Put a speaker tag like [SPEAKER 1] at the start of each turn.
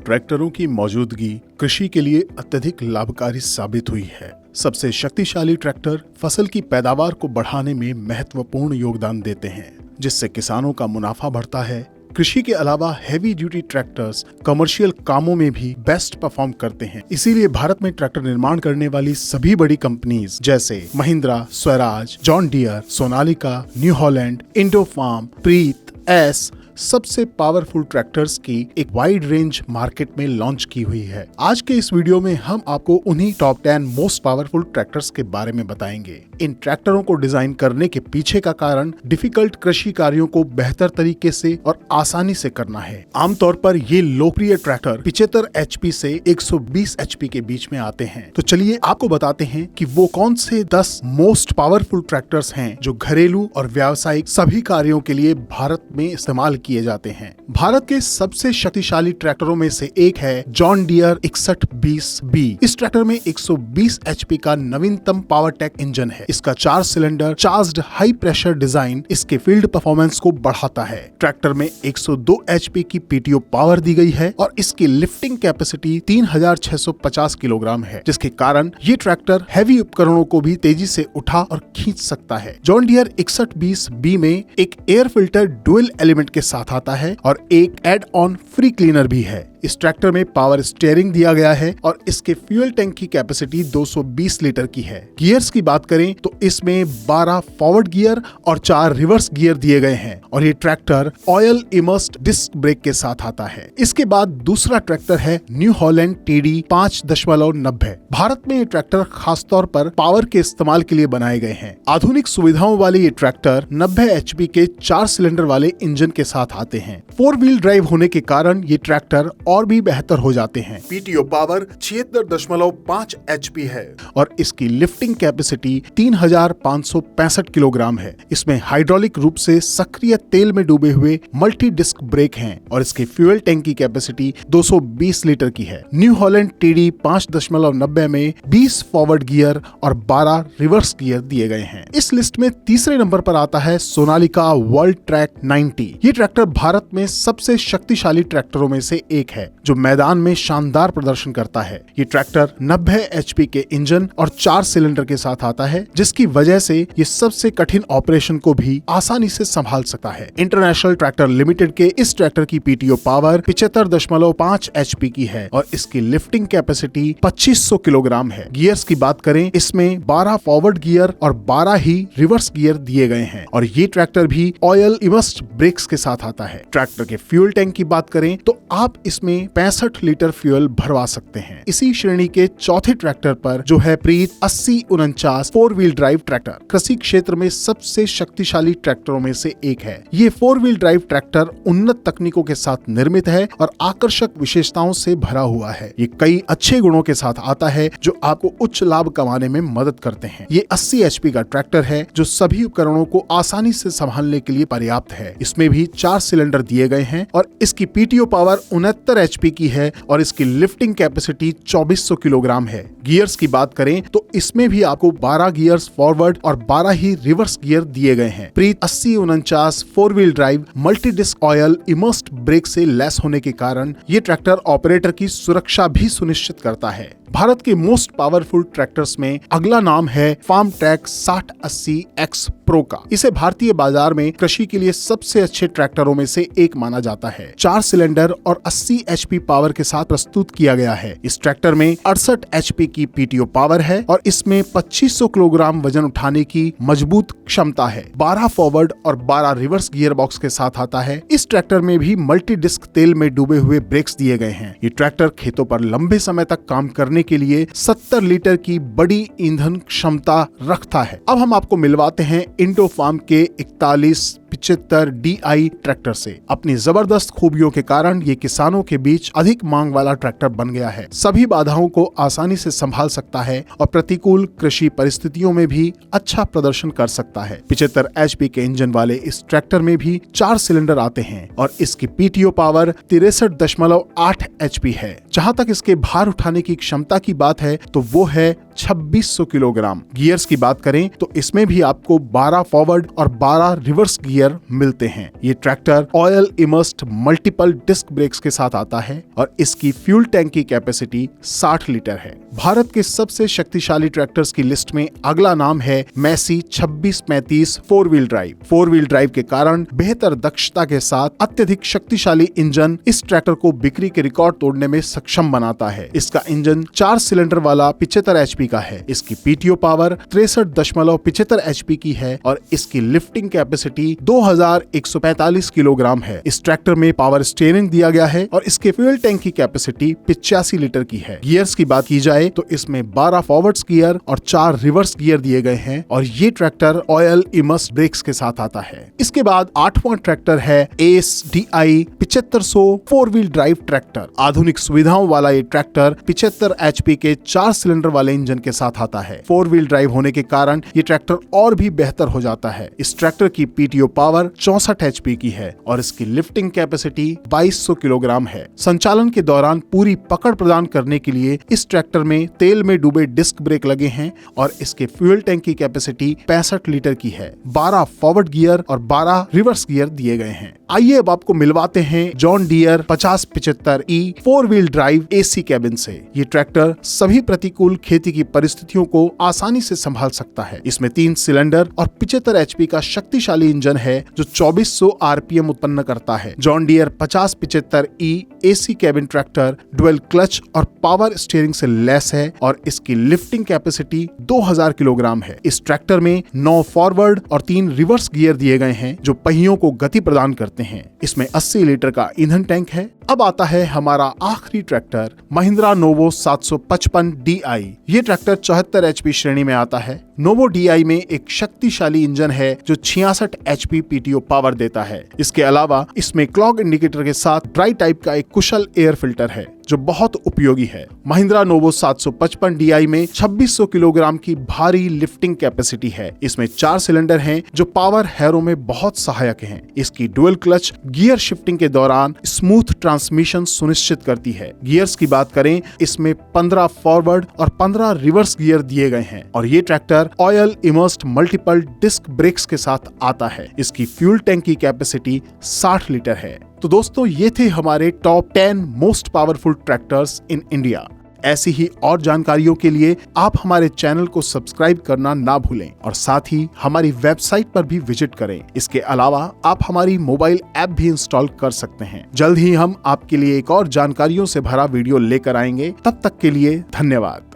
[SPEAKER 1] ट्रैक्टरों की मौजूदगी कृषि के लिए अत्यधिक लाभकारी साबित हुई है। सबसे शक्तिशाली ट्रैक्टर फसल की पैदावार को बढ़ाने में महत्वपूर्ण योगदान देते हैं, जिससे किसानों का मुनाफा बढ़ता है। कृषि के अलावा हैवी ड्यूटी ट्रैक्टर्स कमर्शियल कामों में भी बेस्ट परफॉर्म करते हैं। इसीलिए भारत में ट्रैक्टर निर्माण करने वाली सभी बड़ी कंपनीज जैसे Mahindra, Swaraj, John Deere, Sonalika, New Holland, Indofarm, Preet, ACE सबसे पावरफुल ट्रैक्टर्स की एक वाइड रेंज मार्केट में लॉन्च की हुई है। आज के इस वीडियो में हम आपको उन्हीं टॉप 10 मोस्ट पावरफुल ट्रैक्टर्स के बारे में बताएंगे। इन ट्रैक्टरों को डिजाइन करने के पीछे का कारण डिफिकल्ट कृषि कार्यों को बेहतर तरीके से और आसानी से करना है। आमतौर पर ये लोकप्रिय ट्रैक्टर 75 HP से 120 HP के बीच में आते हैं। तो चलिए आपको बताते हैं कि वो कौन से 10 मोस्ट पावरफुल ट्रैक्टर्स हैं जो घरेलू और व्यावसायिक सभी कार्यों के लिए भारत में इस्तेमाल किए जाते हैं। भारत के सबसे शक्तिशाली ट्रैक्टरों में से एक है जॉन डियर 6120B। इस ट्रैक्टर में 120 HP का नवीनतम पावरटेक इंजन है। इसका 4 cylinder charged high pressure design इसके फील्ड परफॉर्मेंस को बढ़ाता है। ट्रैक्टर में 102 HP की PTO पावर दी गई है और इसकी लिफ्टिंग कैपेसिटी 3650 किलोग्राम है, जिसके कारण ये ट्रैक्टर हैवी उपकरणों को भी तेजी से उठा और खींच सकता है। जॉन डियर 6120B में एक एयर फिल्टर डुअल एलिमेंट के साथ आता है और एक एड ऑन फ्री क्लीनर भी है। इस ट्रैक्टर में पावर स्टीयरिंग दिया गया है और इसके फ्यूल टैंक की कैपेसिटी 220 लीटर की है। गियर्स की बात करें तो इसमें 12 फॉरवर्ड गियर और 4 रिवर्स गियर दिए गए हैं और ये tractor oil immersed disc brake के साथ आता है। इसके बाद दूसरा ट्रैक्टर है न्यू हॉलैंड TD 5.90। भारत में ये ट्रैक्टर खासतौर पर पावर के इस्तेमाल के लिए बनाए गए हैं। आधुनिक सुविधाओं वाले ये ट्रैक्टर 90 HP के 4 सिलेंडर वाले इंजन के साथ आते हैं। 4 व्हील ड्राइव होने के कारण ये ट्रैक्टर और भी बेहतर हो जाते हैं। PTO पावर 76.5 HP है और इसकी लिफ्टिंग कैपेसिटी 3565 किलोग्राम है। इसमें हाइड्रोलिक रूप से सक्रिय तेल में डूबे हुए मल्टी डिस्क ब्रेक हैं और इसके फ्यूल टैंक की कैपेसिटी 220 लीटर की है। न्यू हॉलैंड TD 5.90 में 20 फॉरवर्ड गियर और 12 रिवर्स गियर दिए गए हैं। इस लिस्ट में तीसरे नंबर पर आता है सोनालिका वर्ल्ड ट्रैक 90। ये ट्रैक्टर भारत में सबसे शक्तिशाली ट्रैक्टरों में से एक है जो मैदान में शानदार प्रदर्शन करता है। ये ट्रैक्टर 90 HP के इंजन और 4 सिलेंडर के साथ आता है, जिसकी वजह से ये सबसे कठिन ऑपरेशन को भी आसानी से संभाल सकता है। इंटरनेशनल ट्रैक्टर लिमिटेड के इस ट्रैक्टर की PTO पावर 75.5 HP की है और इसकी लिफ्टिंग कैपेसिटी 2500 किलोग्राम है। गियर्स की बात करें, इसमें 12 फॉरवर्ड गियर और 12 ही रिवर्स गियर दिए गए हैं और ये ट्रैक्टर भी ऑयल इमर्स्ड ब्रेक्स के साथ आता है। ट्रैक्टर के फ्यूल टैंक की बात करें तो आप इसमें 65 लीटर फ्यूल भरवा सकते हैं। इसी श्रेणी के चौथे ट्रैक्टर पर जो है प्रीत 8049 4 व्हील ड्राइव ट्रैक्टर, कृषि क्षेत्र में सबसे शक्तिशाली ट्रैक्टरों में से एक है। ये 4 व्हील ड्राइव ट्रैक्टर उन्नत तकनीकों के साथ निर्मित है और आकर्षक विशेषताओं से भरा हुआ है। ये कई अच्छे गुणों के साथ आता है जो आपको उच्च लाभ कमाने में मदद करते हैं। ये 80 HP का ट्रैक्टर है जो सभी उपकरणों को आसानी से संभालने के लिए पर्याप्त है। इसमें भी 4 सिलेंडर दिए गए हैं और इसकी PTO पावर 69 HP की है और इसकी लिफ्टिंग कैपेसिटी 2400 किलोग्राम है। गियर्स की बात करें तो इसमें भी आपको 12 गियर्स फॉरवर्ड और 12 ही रिवर्स गियर दिए गए हैं। Preet 8049 4 wheel drive multi disc oil immersed brake से लैस होने के कारण ये ट्रैक्टर ऑपरेटर की सुरक्षा भी सुनिश्चित करता है। भारत के मोस्ट पावरफुल ट्रैक्टर्स में अगला नाम है फार्म ट्रैक 6080X प्रो का। इसे भारतीय बाजार में कृषि के लिए सबसे अच्छे ट्रैक्टरों में से एक माना जाता है। 4 सिलेंडर और 80 HP पावर के साथ प्रस्तुत किया गया है। इस ट्रैक्टर में 68 HP की PTO पावर है और इसमें 2500 किलोग्राम वजन उठाने की मजबूत क्षमता है। 12 फॉरवर्ड और 12 रिवर्स गियर बॉक्स के साथ आता है। इस ट्रैक्टर में भी मल्टी डिस्क तेल में डूबे हुए ब्रेक्स दिए गए हैं। ये ट्रैक्टर खेतों पर लंबे समय तक काम करने के लिए 70 लीटर की बड़ी ईंधन क्षमता रखता है। अब हम आपको मिलवाते हैं इंडोफार्म के 4175 DI ट्रैक्टर से। अपनी जबरदस्त खूबियों के कारण ये किसानों के बीच अधिक मांग वाला ट्रैक्टर बन गया है। सभी बाधाओं को आसानी से संभाल सकता है और प्रतिकूल कृषि परिस्थितियों में भी अच्छा प्रदर्शन कर सकता है। 75 HP के इंजन वाले इस ट्रैक्टर में भी 4 सिलेंडर आते हैं और इसकी PTO पावर 63.8 HP है। जहाँ तक इसके भार उठाने की क्षमता की बात है तो वो है 2600 किलोग्राम। गियर्स की बात करें तो इसमें भी आपको 12 फॉरवर्ड और 12 रिवर्स गियर मिलते हैं। ये tractor oil immersed multiple disc brakes के साथ आता है और इसकी फ्यूल टैंक की कैपेसिटी 60 लीटर है। भारत के सबसे शक्तिशाली ट्रैक्टर्स की लिस्ट में अगला नाम है Massey 2635 4 wheel drive. 4 wheel drive के कारण बेहतर दक्षता के साथ अत्यधिक शक्तिशाली इंजन इस ट्रैक्टर को बिक्री के रिकॉर्ड तोड़ने में सक्षम बनाता है। इसका इंजन 4 सिलेंडर वाला 75 एचपी का है। इसकी पीटीओ पावर 63.75 एचपी की है और इसकी लिफ्टिंग कैपेसिटी 2145 किलोग्राम है। इस ट्रैक्टर में पावर स्टीयरिंग दिया गया है और इसके फ्यूल टैंक की कैपेसिटी 85 लीटर की है। गियर्स की बात की जाए तो इसमें 12 फॉरवर्ड गियर और 4 रिवर्स गियर दिए गए हैं और ये ट्रैक्टर ऑयल इमर्स्ड ब्रेक्स के साथ आता है। इसके बाद 8वां ट्रैक्टर है S DI 7500 4 wheel drive tractor. आधुनिक सुविधाओं वाला ये ट्रैक्टर 75 एचपी के 4 सिलेंडर वाले इंजन के साथ आता है। 4 व्हील ड्राइव होने के कारण ये ट्रैक्टर और भी बेहतर हो जाता है। इस ट्रैक्टर की पीटीओ पावर 64 एचपी की है और इसकी लिफ्टिंग कैपेसिटी 2200 किलोग्राम है। संचालन के दौरान पूरी पकड़ प्रदान करने के लिए इस ट्रैक्टर में तेल में डूबे डिस्क ब्रेक लगे हैं और इसके फ्यूल टैंक की कैपेसिटी 65 लीटर की है। 12 फॉरवर्ड गियर और 12 रिवर्स गियर दिए गए हैं। आइए अब आपको मिलवाते हैं John Deere 5075E 4 wheel drive AC cabin से। ये ट्रैक्टर सभी प्रतिकूल खेती की परिस्थितियों को आसानी से संभाल सकता है। इसमें 3 सिलेंडर और 75 एचपी का शक्तिशाली इंजन है जो 2400 RPM उत्पन्न करता है। John Deere 5075E AC cabin tractor dual clutch और पावर स्टीयरिंग से लेस है और इसकी लिफ्टिंग कैपेसिटी 2000 किलोग्राम है। इस ट्रैक्टर में 9 फॉरवर्ड और 3 रिवर्स गियर दिए गए हैं जो पहियों को गति प्रदान करते हैं। इसमें 80 लीटर का ईंधन टैंक है। अब आता है हमारा आखिरी ट्रैक्टर महिंद्रा नोवो 755 DI। ये ट्रैक्टर 74 एचपी श्रेणी में आता है। नोवो DI में एक शक्तिशाली इंजन है जो 66 एचपी पीटीओ पावर देता है। इसके अलावा इसमें क्लॉक इंडिकेटर के साथ ड्राई टाइप का एक कुशल एयर फिल्टर है जो बहुत उपयोगी है। महिंद्रा नोवो 755 DI में 2600 किलोग्राम की भारी लिफ्टिंग कैपेसिटी है। इसमें 4 सिलेंडर हैं जो पावर हैरो में बहुत सहायक हैं। इसकी डुअल क्लच गियर शिफ्टिंग के दौरान स्मूथ ट्रांसमिशन सुनिश्चित करती है। गियर्स की बात करें इसमें 15 फॉरवर्ड और 15 रिवर्स गियर दिए गए हैं और ये tractor oil immersed multiple disc brakes के साथ आता है। इसकी फ्यूल टैंक की कैपेसिटी 60 लीटर है। तो दोस्तों ये थे हमारे top 10 most powerful tractors in India. ऐसी ही और जानकारियों के लिए आप हमारे चैनल को सब्सक्राइब करना ना भूलें और साथ ही हमारी वेबसाइट पर भी विजिट करें। इसके अलावा आप हमारी मोबाइल ऐप भी इंस्टॉल कर सकते हैं। जल्द ही हम आपके लिए एक और जानकारियों से भरा वीडियो लेकर आएंगे। तब तक के लिए धन्यवाद।